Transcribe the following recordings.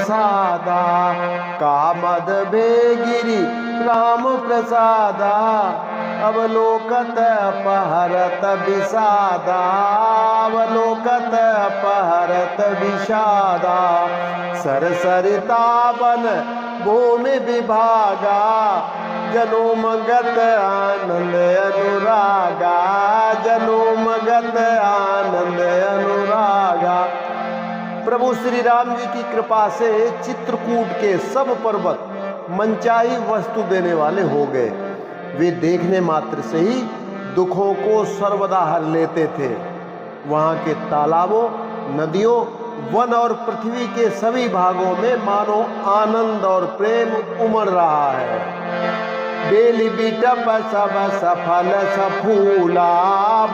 प्रसादा, कामद भेगिरि Ram प्रसादा, अवलोकत अपहरत विषादा, अवलोकत अपहरत विषादा, सरसरिता one भूमि विभागा, जनोमगत आनंद अनुरागा, जनोमगत आनंद अनुरागा। प्रभु श्री राम जी की कृपा से चित्रकूट के सब पर्वत मनचाही वस्तु देने वाले हो गए। वे देखने मात्र से ही दुखों को सर्वदा हर लेते थे। वहाँ के तालाबों, नदियों, वन और पृथ्वी के सभी भागों में मानो आनंद और प्रेम उमड़ रहा है। बेली बिटप सब सफल सफूला,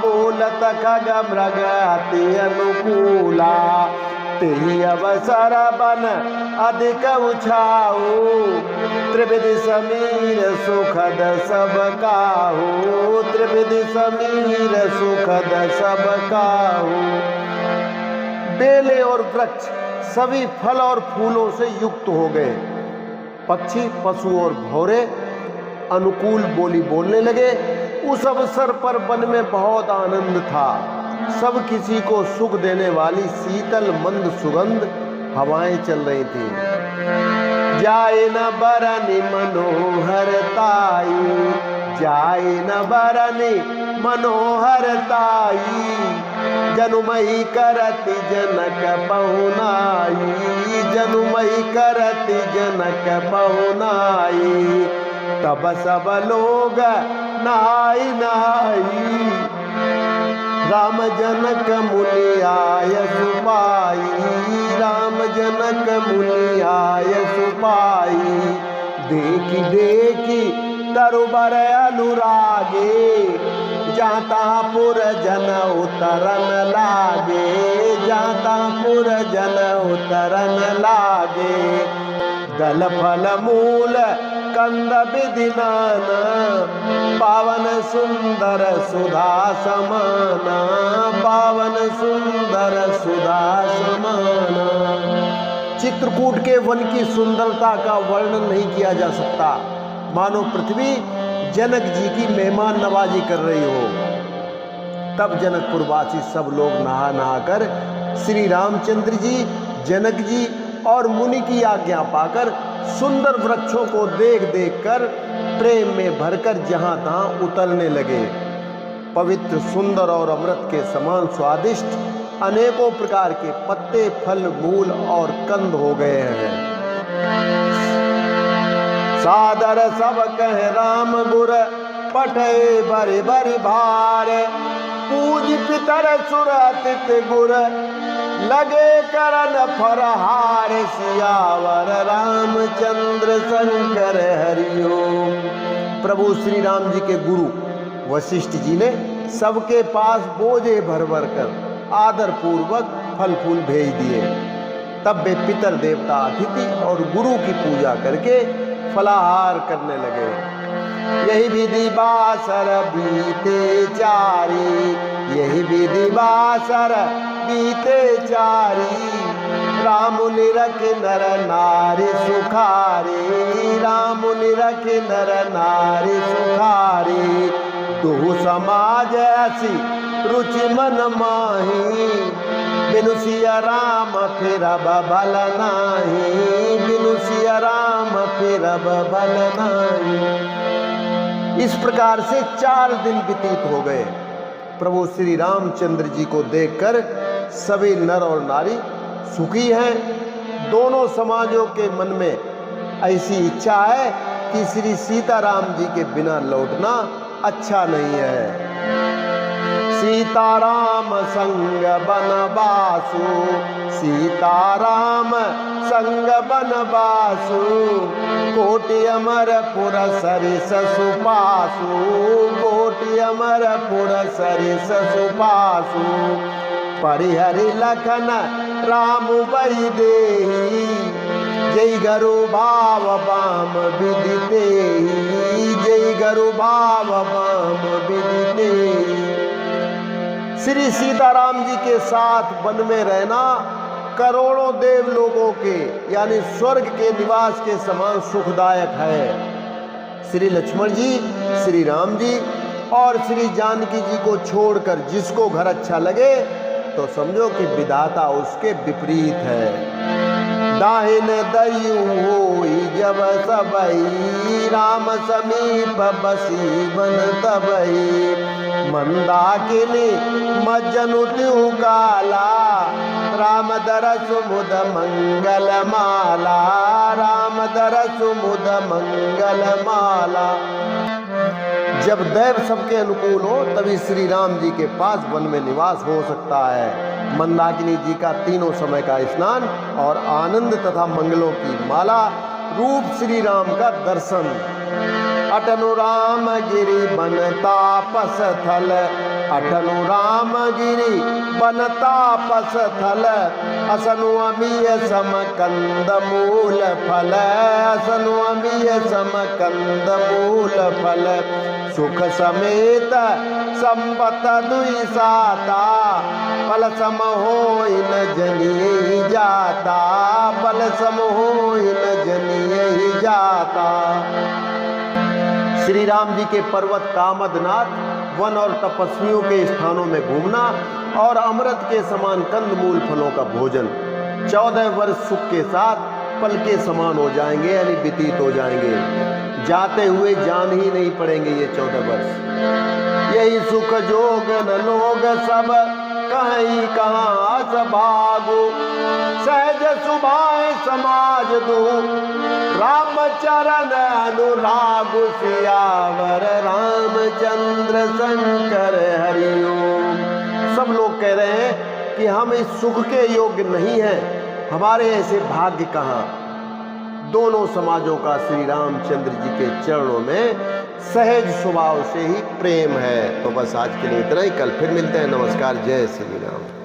बोलत खग मृग अति अनुकूला, तेहि अवसर बन अधिक उछाऊ, त्रिविधि समीर सुखद सब काहू, त्रिविधि समीर सुखद सब काहू। बेले और वृक्ष सभी फल और फूलों से युक्त हो गए। पक्षी, पशु और भौरे अनुकूल बोली बोलने लगे। उस अवसर पर वन में बहुत आनंद था। सब किसी को सुख देने वाली शीतल मंद सुगंध हवाएं चल रही थी। जाए न बरनी मनोहरताई, जाए न बरनी मनोहरताई, जनुमई करति जनक पहुनाई, जनुमई करति जनक पहुनाई, तब सब लोग नहाई नहाई, राम जनक मुनि आय सुपाई, राम जनक मुनि आय सुपाई, देखी देखी तरुबर अनुरागे, जाता पुर जन उतरन लागे, जाता पुर जन उतरन लागे, दल फल मूल कंद विधिनाना, पावन सुंदर सुधा समाना, पावन सुंदर सुधा समाना। चित्रकूट के वन की सुंदरता का वर्णन नहीं किया जा सकता। मानो पृथ्वी जनक जी की मेहमान नवाजी कर रही हो। तब जनकपुरवासी सब लोग नहा नहा कर श्री रामचंद्र जी, जनक जी और मुनि की आज्ञा पाकर सुंदर वृक्षों को देख देख कर प्रेम में भरकर जहां तहां उतरने लगे। पवित्र, सुंदर और अमृत के समान स्वादिष्ट अनेकों प्रकार के पत्ते, फल, मूल और कंद हो गए हैं। सादर सब कह राम गुर, पठे भरि भरि भार, पूज पितर सुर अतिथि गुर, लगे करन फरहार, सियावर रामचंद्र शंकर हरिओम। प्रभु श्री राम जी के गुरु वशिष्ठ जी ने सबके पास बोझे भर भर कर आदर पूर्वक फल फूल भेज दिए। तब वे पितर देवता, अतिथि और गुरु की पूजा करके फलाहार करने लगे। यही विधि बासर बीते चारी, यही विधि बासर बीते चारी, राम निरख नर नारी सुखारी, राम निरख नर नारी सुखारी, दो समाज ऐसी रुचि मन माही, बिनु सिया राम फिर भल नाही, बिनु सिया राम फिर भल नाही। इस प्रकार से 4 दिन व्यतीत हो गए। प्रभु श्री रामचंद्र जी को देखकर सभी नर और नारी सुखी हैं। दोनों समाजों के मन में ऐसी इच्छा है कि श्री सीताराम जी के बिना लौटना अच्छा नहीं है। सीताराम संग बनवासु, सीताराम संग बनवासु, कोटि अमरपुर सरिस सुपासु, कोटि अमरपुर सरिस सुपासु, परिहरि लखन राम बई देहि, जय गरु भाव बाम विदिते, जय गरु भाव बाम विदिते। श्री सीताराम जी के साथ वन में रहना करोड़ों देवलोकों के यानी स्वर्ग के निवास के समान सुखदायक है। श्री लक्ष्मण जी, श्री राम जी और श्री जानकी जी को छोड़कर जिसको घर अच्छा लगे तो समझो कि विधाता उसके विपरीत है। दाहिन दयु होई जब सबई, राम समीप बसी बन तबई। मंदाकिनी मज्जनु त्यू काला, राम दरस मुद मंगल माला, राम दरस मुद मंगल माला। जब दैव सबके अनुकूल हो तभी श्री राम जी के पास वन में निवास हो सकता है। मंदाकिनी जी का तीनों समय का स्नान और आनंद तथा मंगलों की माला रूप श्री राम का दर्शन। अटनु राम गिरि बन तापस थल, अटनु राम गिरि बन तापस थल। असनु अमीय सम कंद मूल फल, असनु अमीय सम कंद मूल फल। सुख समेत संपत दुई साता, पल सम होई न जनिए जाता, पल सम होई न जनिए जाता। श्री राम जी के पर्वत कामदनाथ, वन और तपस्वियों के स्थानों में घूमना और अमृत के समान कंदमूल फलों का भोजन। 14 वर्ष सुख के साथ पल के समान हो जाएंगे यानी व्यतीत हो जाएंगे। जाते हुए जान ही नहीं पड़ेंगे ये 14 वर्ष। यही सुख जोग न लोग सब कहीं कहाँ सभागो, सहज सुभाए समाज दो, राम चरण अनुराग सियावर रामचंद्र शंकर हरिओम। सब लोग कह रहे हैं कि हम इस सुख के योग्य नहीं हैं, हमारे ऐसे भाग्य कहाँ। दोनों समाजों का श्री रामचंद्र जी के चरणों में सहज स्वभाव से ही प्रेम है। तो बस आज के लिए इतना ही, कल फिर मिलते हैं। नमस्कार, जय श्री राम।